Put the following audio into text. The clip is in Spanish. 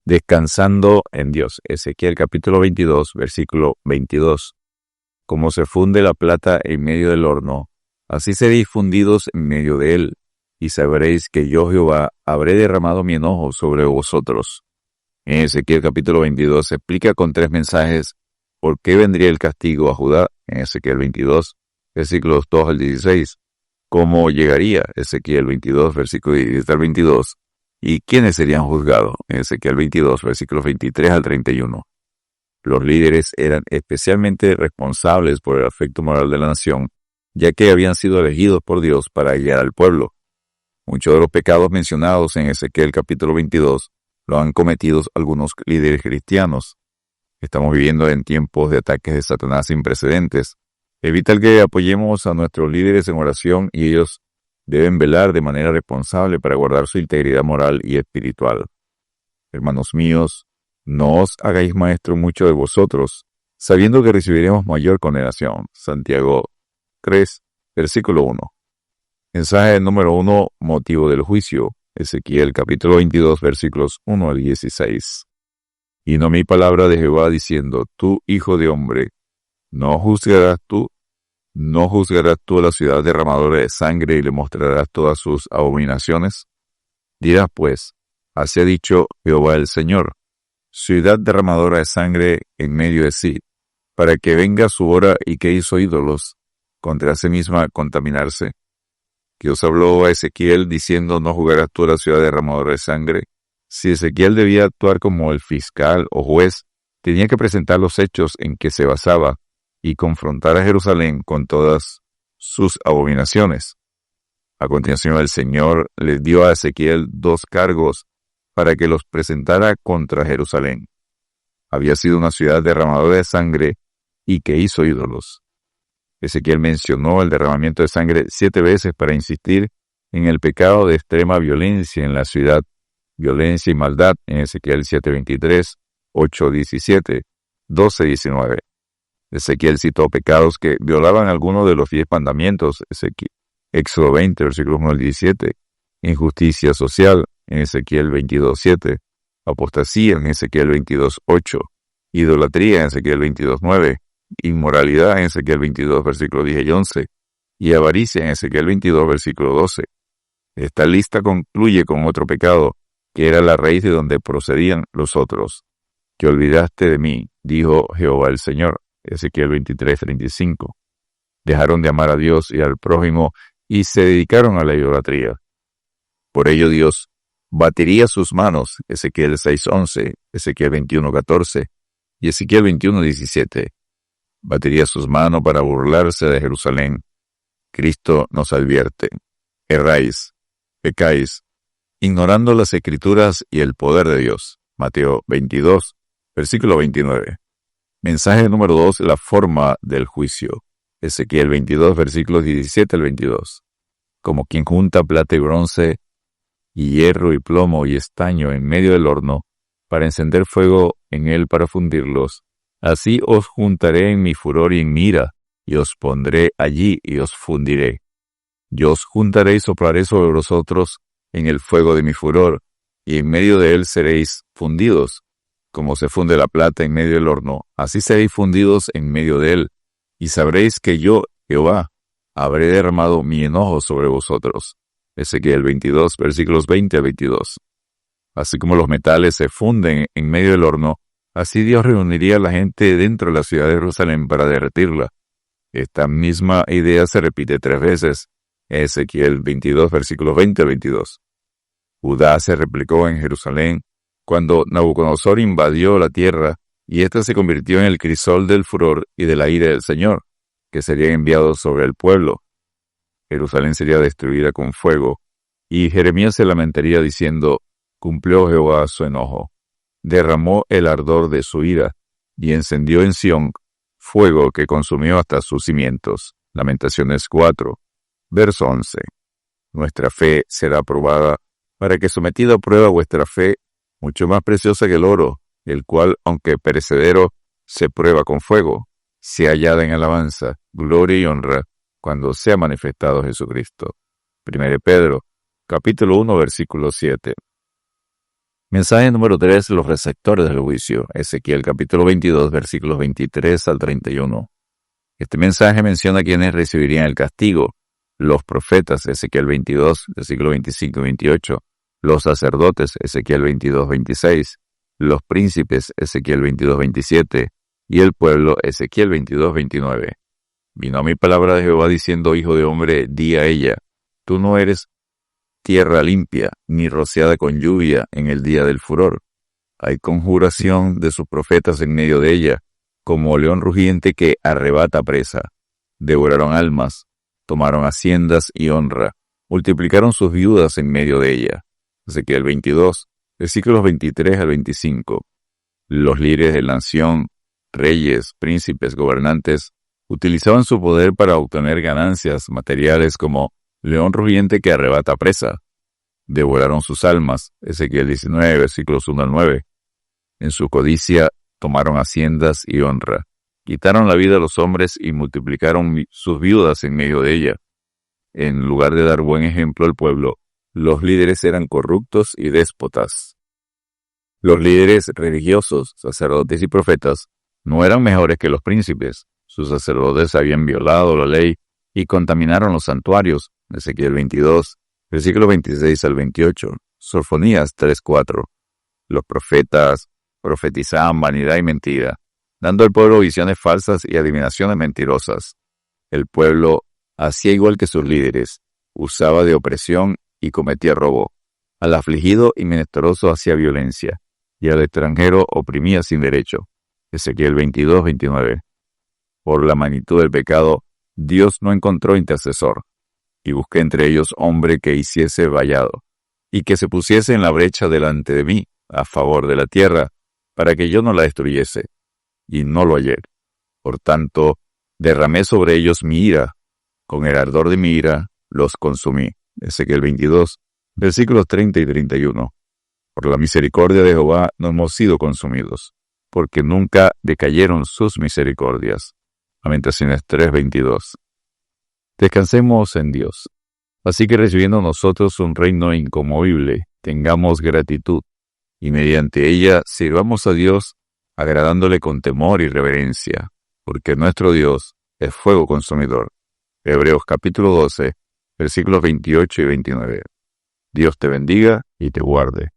Descansando en Dios. Ezequiel capítulo 22, versículo 22. Como se funde la plata en medio del horno, así seréis fundidos en medio de él, y sabréis que yo Jehová habré derramado mi enojo sobre vosotros. En Ezequiel capítulo 22 se explica con 3 mensajes por qué vendría el castigo a Judá. En Ezequiel 22, versículos 2 al 16. Cómo llegaría Ezequiel 22, versículo 17 al 22. ¿Y quiénes serían juzgados? En Ezequiel 22, versículos 23 al 31. Los líderes eran especialmente responsables por el afecto moral de la nación, ya que habían sido elegidos por Dios para guiar al pueblo. Muchos de los pecados mencionados en Ezequiel capítulo 22 lo han cometido algunos líderes cristianos. Estamos viviendo en tiempos de ataques de Satanás sin precedentes. Evita que apoyemos a nuestros líderes en oración y ellos deben velar de manera responsable para guardar su integridad moral y espiritual. Hermanos míos, no os hagáis maestro mucho de vosotros, sabiendo que recibiremos mayor condenación. Santiago 3, versículo 1. Mensaje número 1, motivo del juicio. Ezequiel capítulo 22, versículos 1 al 16. Y no mi palabra de Jehová diciendo, tú, hijo de hombre, ¿no juzgarás tú a la ciudad derramadora de sangre y le mostrarás todas sus abominaciones? Dirás pues, así ha dicho Jehová el Señor, ciudad derramadora de sangre en medio de sí, para que venga su hora y que hizo ídolos, contra sí misma contaminarse. Dios habló a Ezequiel diciendo, no juzgarás tú a la ciudad derramadora de sangre. Si Ezequiel debía actuar como el fiscal o juez, tenía que presentar los hechos en que se basaba y confrontar a Jerusalén con todas sus abominaciones. A continuación el Señor le dio a Ezequiel 2 cargos para que los presentara contra Jerusalén. Había sido una ciudad derramadora de sangre y que hizo ídolos. Ezequiel mencionó el derramamiento de sangre 7 veces para insistir en el pecado de extrema violencia en la ciudad, violencia y maldad en Ezequiel 7:23, 8:17, 12:19. Ezequiel citó pecados que violaban algunos de los 10 mandamientos, Éxodo 20, versículos 1 al 17, injusticia social en Ezequiel 22:7, apostasía en Ezequiel 22:8, idolatría en Ezequiel 22:9, inmoralidad en Ezequiel 22, versículos 10 y 11, y avaricia en Ezequiel 22, versículo 12. Esta lista concluye con otro pecado, que era la raíz de donde procedían los otros. Te olvidaste de mí, dijo Jehová el Señor, Ezequiel 23:35. Dejaron de amar a Dios y al prójimo y se dedicaron a la idolatría. Por ello Dios batiría sus manos, Ezequiel 6:11, Ezequiel 21:14 y Ezequiel 21:17. Batiría sus manos para burlarse de Jerusalén. Cristo nos advierte: erráis, pecáis, ignorando las Escrituras y el poder de Dios. Mateo 22, versículo 29. Mensaje número 2, la forma del juicio. Ezequiel 22, versículos 17 al 22. Como quien junta plata y bronce, y hierro y plomo y estaño en medio del horno, para encender fuego en él para fundirlos, así os juntaré en mi furor y en mi ira, y os pondré allí y os fundiré. Yo os juntaré y soplaré sobre vosotros en el fuego de mi furor, y en medio de él seréis fundidos. Como se funde la plata en medio del horno, así seréis fundidos en medio de él, y sabréis que yo, Jehová, habré derramado mi enojo sobre vosotros. Ezequiel 22, versículos 20 a 22. Así como los metales se funden en medio del horno, así Dios reuniría a la gente dentro de la ciudad de Jerusalén para derretirla. Esta misma idea se repite 3 veces. Ezequiel 22, versículos 20 a 22. Judá se replicó en Jerusalén cuando Nabucodonosor invadió la tierra, y ésta se convirtió en el crisol del furor y de la ira del Señor, que sería enviado sobre el pueblo. Jerusalén sería destruida con fuego, y Jeremías se lamentaría diciendo: cumplió Jehová su enojo, derramó el ardor de su ira, y encendió en Sión fuego que consumió hasta sus cimientos. Lamentaciones 4, verso 11. Nuestra fe será probada, para que sometida a prueba vuestra fe, mucho más preciosa que el oro, el cual, aunque perecedero, se prueba con fuego, sea hallada en alabanza, gloria y honra, cuando sea manifestado Jesucristo. 1 Pedro, capítulo 1, versículo 7. Mensaje número 3, los receptores del juicio. Ezequiel capítulo 22, versículos 23 al 31. Este mensaje menciona quienes recibirían el castigo: los profetas, Ezequiel 22, versículos 25 y 28, los sacerdotes, Ezequiel 22, 26, los príncipes, Ezequiel 22, 27, y el pueblo, Ezequiel 22, 29. Vino a mi palabra de Jehová diciendo: hijo de hombre, di a ella, tú no eres tierra limpia, ni rociada con lluvia en el día del furor. Hay conjuración de sus profetas en medio de ella, como león rugiente que arrebata presa. Devoraron almas, tomaron haciendas y honra, multiplicaron sus viudas en medio de ella. Ezequiel 22, versículos 23 al 25. Los líderes de la nación, reyes, príncipes, gobernantes, utilizaban su poder para obtener ganancias materiales como león rugiente que arrebata presa. Devoraron sus almas, Ezequiel 19, versículos 1 al 9. En su codicia tomaron haciendas y honra. Quitaron la vida a los hombres y multiplicaron sus viudas en medio de ella. En lugar de dar buen ejemplo al pueblo, los líderes eran corruptos y déspotas. Los líderes religiosos, sacerdotes y profetas, no eran mejores que los príncipes. Sus sacerdotes habían violado la ley y contaminaron los santuarios, Ezequiel 22, versículos 26 al 28, Sofonías 3:4. Los profetas profetizaban vanidad y mentira, dando al pueblo visiones falsas y adivinaciones mentirosas. El pueblo hacía igual que sus líderes, usaba de opresión y cometía robo. Al afligido y menesteroso hacía violencia, y al extranjero oprimía sin derecho. Ezequiel 22, 29. Por la magnitud del pecado, Dios no encontró intercesor, y busqué entre ellos hombre que hiciese vallado, y que se pusiese en la brecha delante de mí, a favor de la tierra, para que yo no la destruyese, y no lo hallé. Por tanto, derramé sobre ellos mi ira, con el ardor de mi ira los consumí. Ezequiel 22, versículos 30 y 31. Por la misericordia de Jehová no hemos sido consumidos, porque nunca decayeron sus misericordias. Lamentaciones 3:22. Descansemos en Dios. Así que recibiendo nosotros un reino inconmovible, tengamos gratitud, y mediante ella sirvamos a Dios, agradándole con temor y reverencia, porque nuestro Dios es fuego consumidor. Hebreos capítulo 12, versículos 28 y 29. Dios te bendiga y te guarde.